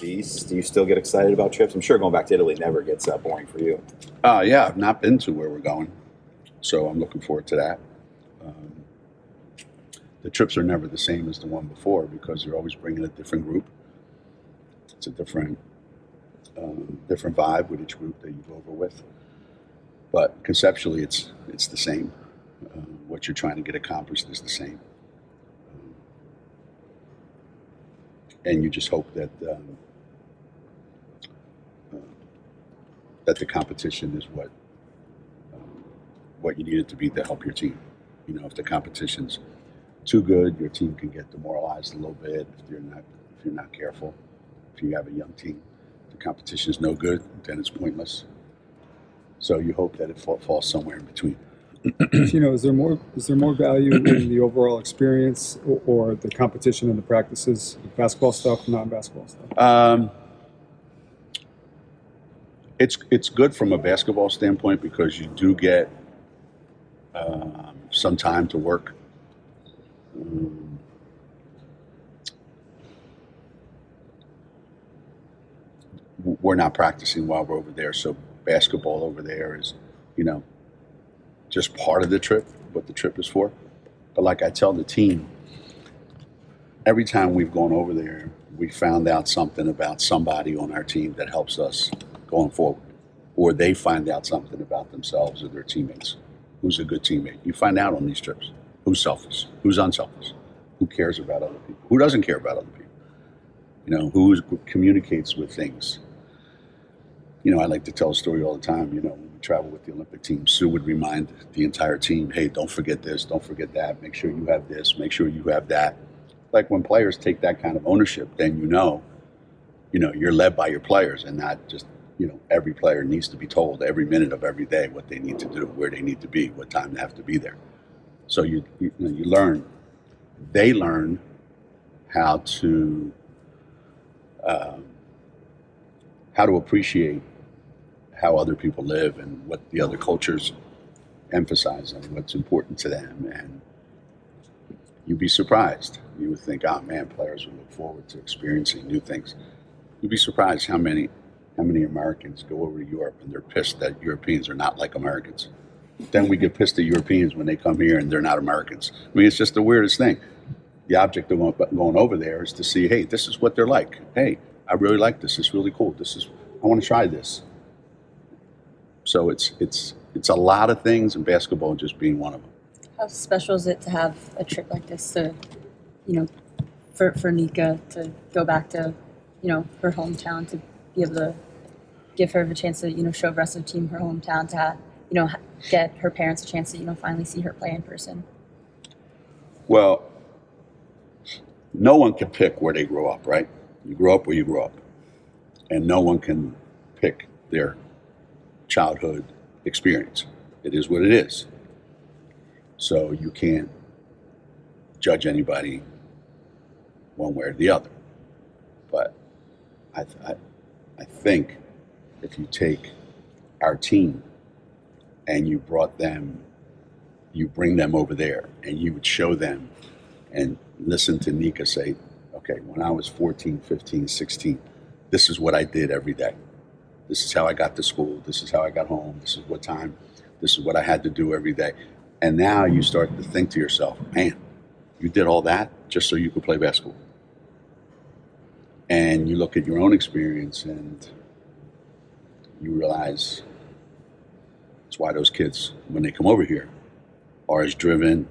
Beast. Do you still get excited about trips? I'm sure going back to Italy never gets boring for you. Yeah, I've not been to where we're going, so I'm looking forward to that. Um, the trips are never the same as the one before because you're always bringing a different group. It's a different vibe with each group that you go over with. But conceptually, it's the same. What you're trying to get accomplished is the same, and you just hope that that the competition is what you need it to be to help your team. You know, if the competition's too good, your team can get demoralized a little bit if you're not careful. If you have a young team, the competition is no good, then it's pointless. So you hope that it falls somewhere in between. Geno, is there more value in the overall experience or the competition and the practices, basketball stuff, non-basketball stuff? It's good from a basketball standpoint because you do get some time to work. We're not practicing while we're over there, so basketball over there is, just part of the trip, what the trip is for. But like I tell the team, every time we've gone over there, we found out something about somebody on our team that helps us going forward. Or they find out something about themselves or their teammates. Who's a good teammate? You find out on these trips. Who's selfish? Who's unselfish? Who cares about other people? Who doesn't care about other people? Who communicates with things. I like to tell a story all the time. When we travel with the Olympic team, Sue would remind the entire team, hey, don't forget this, don't forget that. Make sure you have this, make sure you have that. Like when players take that kind of ownership, then you're led by your players and not just, every player needs to be told every minute of every day what they need to do, where they need to be, what time they have to be there. So you learn, they learn how to appreciate how other people live and what the other cultures emphasize and what's important to them. And you'd be surprised. You would think, oh man, players would look forward to experiencing new things. You'd be surprised how many Americans go over to Europe and they're pissed that Europeans are not like Americans. Then we get pissed at Europeans when they come here and they're not Americans. I mean, it's just the weirdest thing. The object of going over there is to see, hey, this is what they're like. Hey, I really like this. It's really cool. I want to try this. So it's a lot of things, and basketball just being one of them. How special is it to have a trip like this to, for Nika to go back to, her hometown, to be able to give her the chance to, show the rest of the team her hometown, to get her parents a chance to, finally see her play in person? Well, no one can pick where they grow up, right? You grow up where you grow up. And no one can pick their childhood experience. It is what it is. So you can't judge anybody one way or the other. But I think if you take our team and you bring them over there and you would show them and listen to Nika say, okay, when I was 14, 15, 16, this is what I did every day. This is how I got to school. This is how I got home. This is what time. This is what I had to do every day. And now you start to think to yourself, man, you did all that just so you could play basketball. And you look at your own experience and you realize that's why those kids, when they come over here, are as driven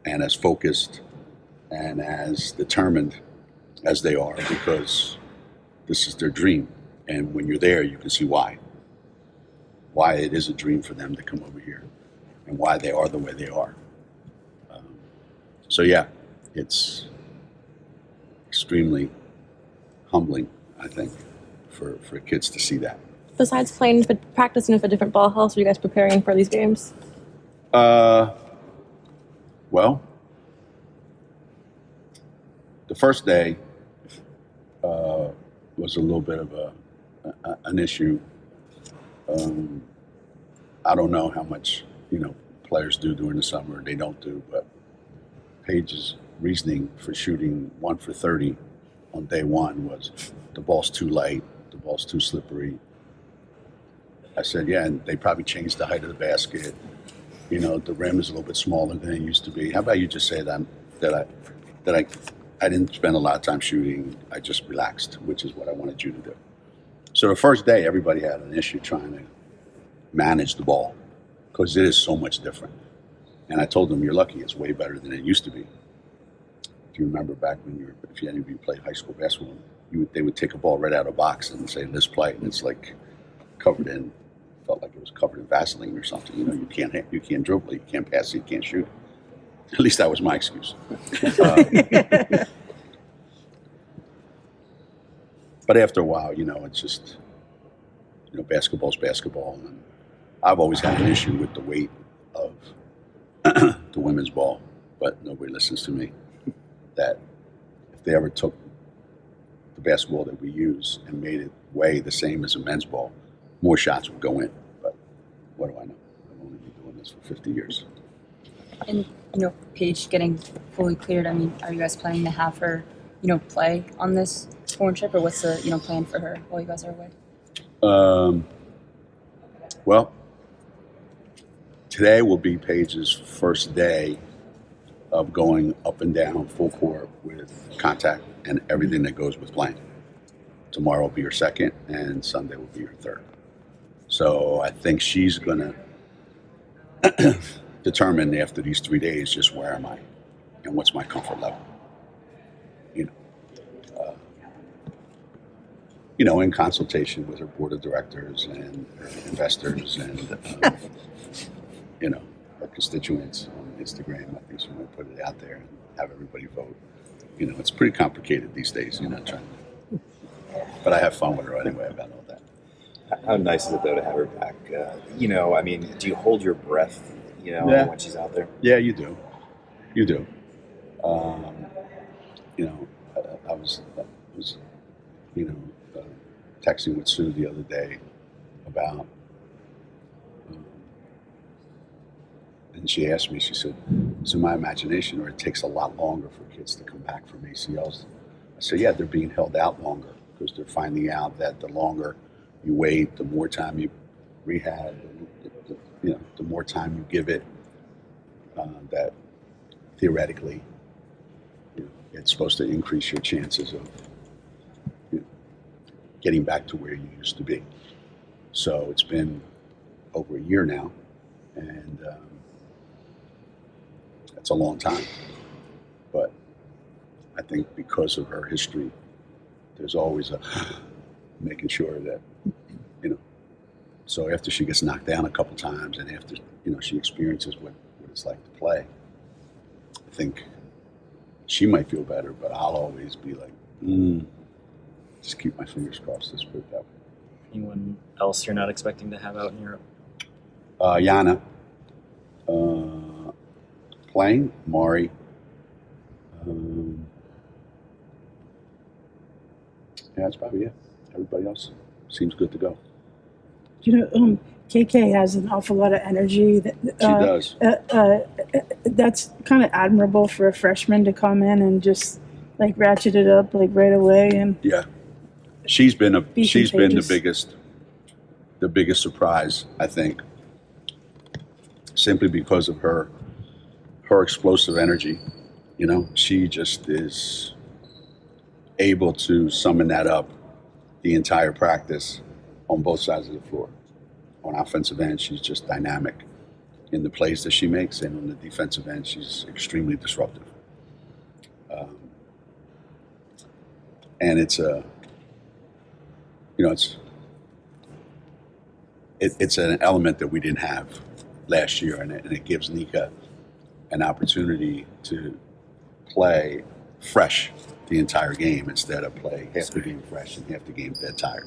and as focused and as determined as they are, because this is their dream. And when you're there, you can see why it is a dream for them to come over here and why they are the way they are. So yeah, it's extremely humbling, I think, for kids to see that. Besides practicing with a different ball, how else are you guys preparing for these games? Well, the first day was a little bit of an issue. I don't know how much players do during the summer. They don't do, but Paige's reasoning for shooting 1 for 30 on day one was the ball's too light, the ball's too slippery. I said, yeah, and they probably changed the height of the basket. You know, the rim is a little bit smaller than it used to be. How about you just say that I didn't spend a lot of time shooting. I just relaxed, which is what I wanted you to do. So the first day, everybody had an issue trying to manage the ball because it is so much different. And I told them, you're lucky. It's way better than it used to be. If you remember back when if any of you played high school basketball, they would take a ball right out of a box and say, let's play. And it's like felt like it was covered in Vaseline or something. You know, you can't dribble it, you can't pass it, you can't shoot. At least that was my excuse. But after a while, you know, it's just, you know, basketball's basketball. And I've always had an issue with the weight of the women's ball, but nobody listens to me. That if they ever took the basketball that we use and made it weigh the same as a men's ball, more shots would go in. But what do I know? I've only been doing this for 50 years. And, you know, Paige getting fully cleared, I mean, are you guys planning to have her, you know, play on this foreign trip, or what's the, you know, plan for her while you guys are away? Well, today will be Paige's first day of going up and down full court with contact and everything that goes with playing. Tomorrow will be her second, and Sunday will be her third. So I think she's going to determine after these 3 days just where am I and what's my comfort level. You know, in consultation with her board of directors and her investors and, you know, her constituents on Instagram. I think she's going to put it out there and have everybody vote. You know, it's pretty complicated these days, you know, but I have fun with her anyway about all that. How nice is it, though, to have her back? You know, I mean, do you hold your breath, you know, Yeah. when she's out there? Yeah, you do. You do. You know, I was, you know, texting with Sue the other day about, and she asked me, she said, it's in my imagination, or it takes a lot longer for kids to come back from ACLs. I said, yeah, they're being held out longer because they're finding out that the longer you wait, the more time you rehab, you know, the more time you give it, that theoretically, you know, it's supposed to increase your chances of getting back to where you used to be. So it's been over a year now, and it's a long time. But I think because of her history, there's always a making sure that, you know, so after she gets knocked down a couple times and after, you know, she experiences what it's like to play, I think she might feel better, but I'll always be like, just keep my fingers crossed, let's put it that way. Anyone else you're not expecting to have out in Europe? Yana playing, Mari. Yeah, that's probably it. Everybody else seems good to go. You know, KK has an awful lot of energy. She does. That's kind of admirable for a freshman to come in and just like ratchet it up like right away. And Yeah, she's been contagious. the biggest surprise, I think, simply because of her explosive energy. You know, she just is able to summon that up the entire practice on both sides of the floor. On offensive end, she's just dynamic in the plays that she makes, and on the defensive end, she's extremely disruptive. And it's it's an element that we didn't have last year, and it gives Nika an opportunity to play fresh the entire game instead of play half the game fresh and half the game dead tired.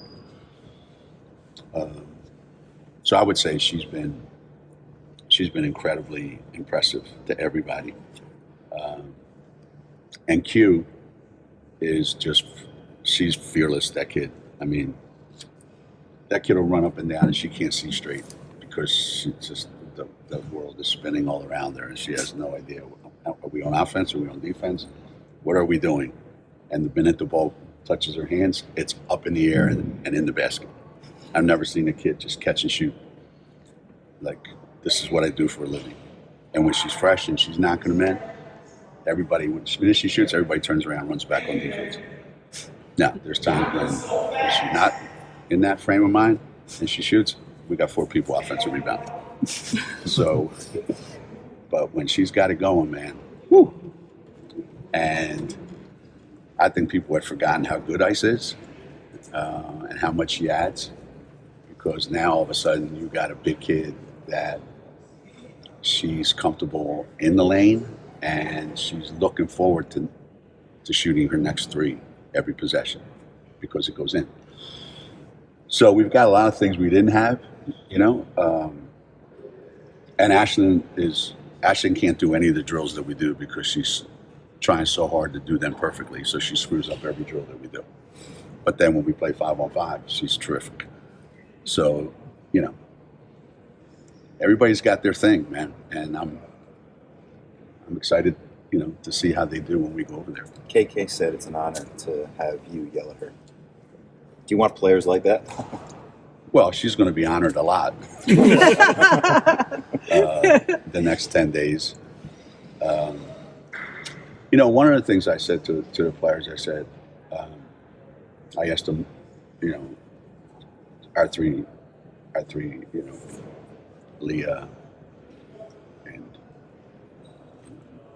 So I would say she's been incredibly impressive to everybody. And Q is she's fearless, that kid. I mean, that kid will run up and down and she can't see straight because she just, the world is spinning all around her and she has no idea. Are we on offense? Are we on defense? What are we doing? And the minute the ball touches her hands, it's up in the air and in the basket. I've never seen a kid just catch and shoot. Like, this is what I do for a living. And when she's fresh and she's knocking them in, everybody, when she shoots, everybody turns around, runs back on defense. Now, there's times when she's not in that frame of mind and she shoots, we got 4 people offensive rebounding. So, but when she's got it going, man, whoo. And I think people had forgotten how good Ice is and how much she adds, because now all of a sudden you got a big kid that she's comfortable in the lane and she's looking forward to shooting her next 3 every possession because it goes in. So we've got a lot of things we didn't have, you know. And Ashlyn can't do any of the drills that we do because she's trying so hard to do them perfectly, so she screws up every drill that we do. But then when we play 5-on-5, she's terrific. So, you know, everybody's got their thing, man, and I'm excited, you know, to see how they do when we go over there. KK said it's an honor to have you yell at her. Do you want players like that? Well, she's going to be honored a lot the next 10 days. You know, one of the things I said to the players, I said, I asked them, you know, our three, you know, Leah and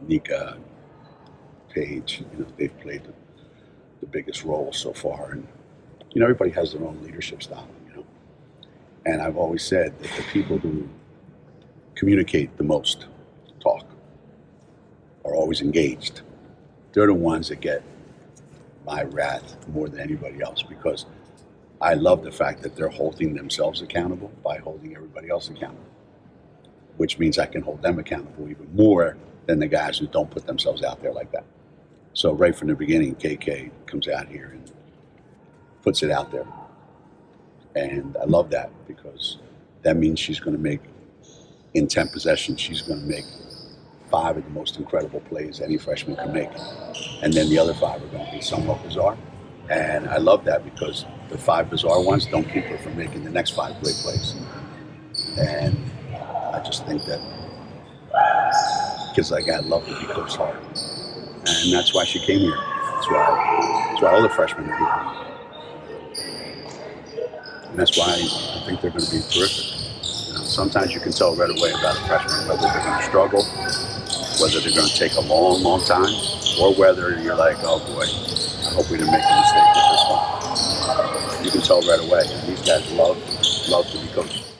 Nika, Paige, you know, they've played the biggest role so far. And, you know, everybody has their own leadership style, you know. And I've always said that the people who communicate the most, talk, are always engaged. They're the ones that get my wrath more than anybody else, because I love the fact that they're holding themselves accountable by holding everybody else accountable, which means I can hold them accountable even more than the guys who don't put themselves out there like that. So right from the beginning, KK comes out here and puts it out there. And I love that, because that means she's going to make, in 10 possessions, she's going to make 5 of the most incredible plays any freshman can make. And then the other 5 are going to be somewhat bizarre. And I love that, because the 5 bizarre ones don't keep her from making the next 5 great plays. And I just think that kids like that love to be coached hard. And that's why she came here. That's why all the freshmen are here. And that's why I think they're going to be terrific. You know, sometimes you can tell right away about a freshman whether they're going to struggle, whether they're going to take a long, long time, or whether you're like, oh boy, I hope we didn't make a mistake with this one. You can tell right away. These guys love to be coached.